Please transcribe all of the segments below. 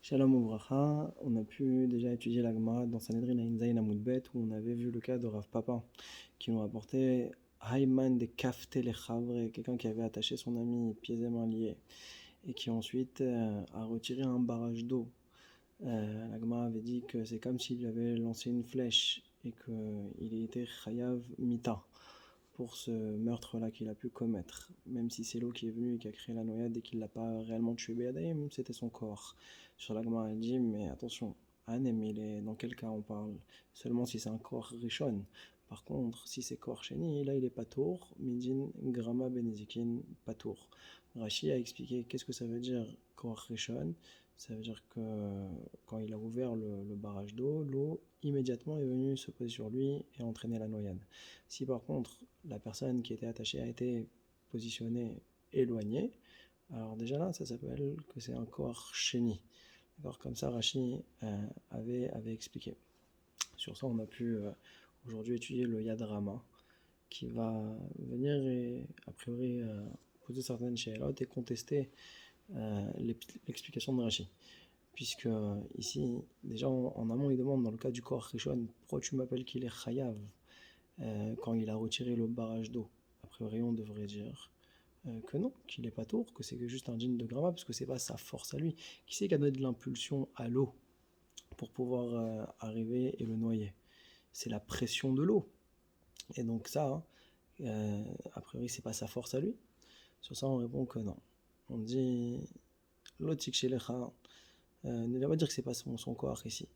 Shalom Ouvracha, on a pu déjà étudier la Gemara dans Sanhedrin Ayin Zayin Amud Bet où on avait vu le cas de Rav Papa qui nous rapportait Hayman de Kafte Lechavre, quelqu'un qui avait attaché son ami pieds et mains liés et qui ensuite a retiré un barrage d'eau. La Gemara avait dit que c'est comme s'il lui avait lancé une flèche et qu'il était Chayav Mita pour ce meurtre-là qu'il a pu commettre. Même si c'est l'eau qui est venue et qui a créé la noyade et qu'il ne l'a pas réellement tué Béadaïm, c'était son corps. Sur la Gemara, elle dit, mais attention, Hanem, dans quel cas on parle? Seulement si c'est un corps Rishon. Par contre, si c'est corps Sheni, là il est Patour, Midin, Grama, Benezikin, Patour. Rashi a expliqué qu'est-ce que ça veut dire corps Rishon. Ça veut dire que quand il a ouvert le barrage d'eau, l'eau immédiatement est venue se poser sur lui et entraîner la noyade. Si par contre la personne qui était attachée a été positionnée éloignée, alors déjà là ça s'appelle que c'est un corps chéni. D'accord, comme ça Rashi avait expliqué. Sur ça on a pu aujourd'hui étudier le Yad Rama qui va venir et a priori poser certaines shélotes et contester l'explication de Rashi. Puisque ici, déjà en amont, il demande dans le cas du corps Rishon, pourquoi tu m'appelles qu'il est Chayav quand il a retiré le barrage d'eau? A priori, on devrait dire que non, qu'il n'est pas tour, que c'est juste un djinn de Grama, parce que c'est pas sa force à lui. Qui c'est qui a donné de l'impulsion à l'eau pour pouvoir arriver et le noyer? C'est la pression de l'eau. Et donc ça, a priori, c'est pas sa force à lui. Sur ça, on répond que non. On dit l'otik shelecha, ne viens pas dire que c'est pas son corps ici.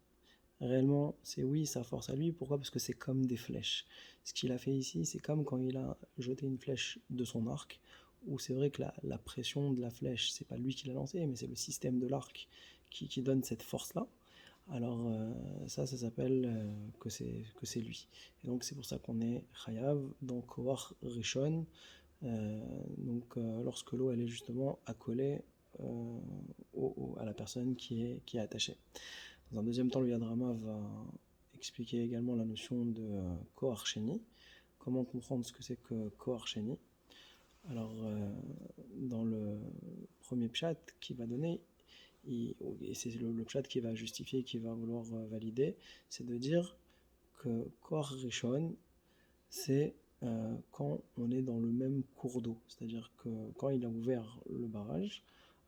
Réellement, c'est oui, sa force à lui. Pourquoi? Parce que c'est comme des flèches. Ce qu'il a fait ici, c'est comme quand il a jeté une flèche de son arc, où c'est vrai que la pression de la flèche, c'est pas lui qui l'a lancée, mais c'est le système de l'arc qui donne cette force-là. Alors ça s'appelle que c'est lui. Et donc c'est pour ça qu'on est Chayav, donc Koach Rishon, lorsque l'eau elle est justement accolée à la personne qui est attachée. Dans un deuxième temps, le Yadrama va expliquer également la notion de Kohar Sheni. Comment comprendre ce que c'est que Kohar Sheni? Alors, dans le premier pshat qu'il va donner, et c'est le pshat qui va justifier, qui va vouloir valider, c'est de dire que Kohar Rishon, c'est quand on est dans le même cours d'eau. C'est-à-dire que quand il a ouvert le barrage,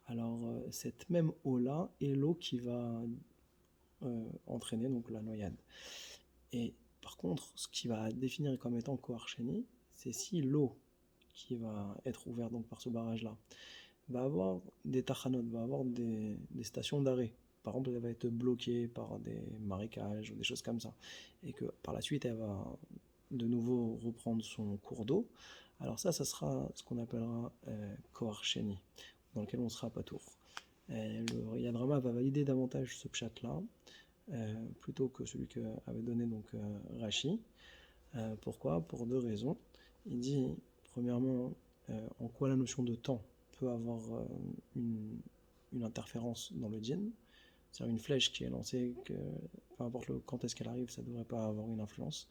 alors cette même eau-là est l'eau qui va entraîner donc la noyade. Et par contre, ce qui va définir comme étant Kohar Sheni, c'est si l'eau qui va être ouverte donc par ce barrage-là va avoir des tachanot, va avoir des stations d'arrêt. Par exemple, elle va être bloquée par des marécages ou des choses comme ça, et que par la suite, elle va de nouveau reprendre son cours d'eau. Alors ça sera ce qu'on appellera Kohar Sheni, dans lequel on sera pas tour. Le Yadrama va valider davantage ce pshat-là, plutôt que celui qu'avait donné donc Rashi. Pourquoi? Pour deux raisons. Il dit, premièrement, en quoi la notion de temps peut avoir une interférence dans le djinn. C'est-à-dire une flèche qui est lancée, que, peu importe quand est-ce qu'elle arrive, ça ne devrait pas avoir une influence.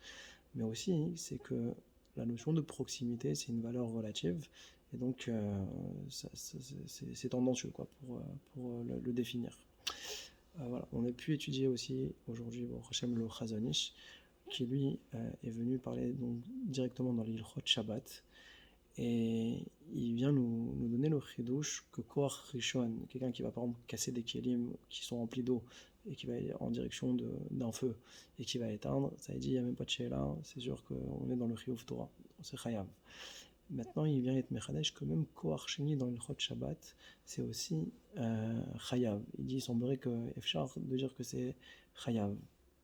Mais aussi, c'est que la notion de proximité, c'est une valeur relative, et donc c'est tendancieux quoi, pour le définir. Voilà. On a pu étudier aussi aujourd'hui Hachem le Chazonish, qui lui est venu parler donc, directement dans l'Ilchot Shabbat, et il vient nous donner le chidouche que Koach Rishon, quelqu'un qui va par exemple casser des kelim qui sont remplis d'eau et qui va aller en direction d'un feu et qui va éteindre, ça dit il n'y a même pas de sheila, c'est sûr qu'on est dans le chiyuv Torah, c'est chayav. Maintenant, il vient être mechadesh que même Kohar Sheni dans l'Ilchot Shabbat, c'est aussi chayav. Il dit, il semblerait que Efchar de dire que c'est chayav.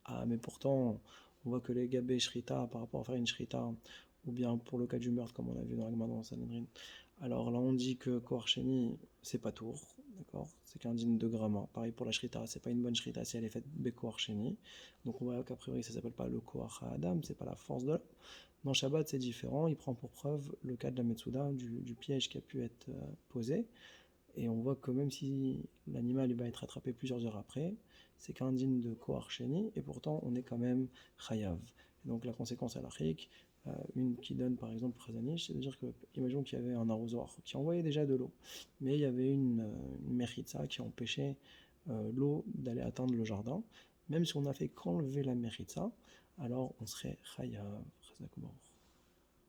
Ah, mais pourtant, on voit que les gabé shrita, par rapport à faire une shrita, ou bien pour le cas du meurtre, comme on a vu dans la Gemara dans Sanhedrin. Alors là, on dit que Kohar Sheni, c'est pas tour, d'accord? C'est qu'un digne de Grama. Pareil pour la shrita, c'est pas une bonne shrita si elle est faite Kohar Sheni. Donc on voit qu'a priori, ça s'appelle pas le Kohar Adam, c'est pas la force de l'homme. Dans Shabbat, c'est différent. Il prend pour preuve le cas de la Metsuda, du piège qui a pu être posé. Et on voit que même si l'animal va être attrapé plusieurs heures après, c'est qu'un digne de Kohar Sheni, et pourtant on est quand même Chayav. Et donc la conséquence halachique, une qui donne par exemple Khazanish, c'est de dire que, imaginons qu'il y avait un arrosoir qui envoyait déjà de l'eau, mais il y avait une mechitza qui empêchait l'eau d'aller atteindre le jardin, même si on n'a fait qu'enlever la méritza, alors on serait chayav.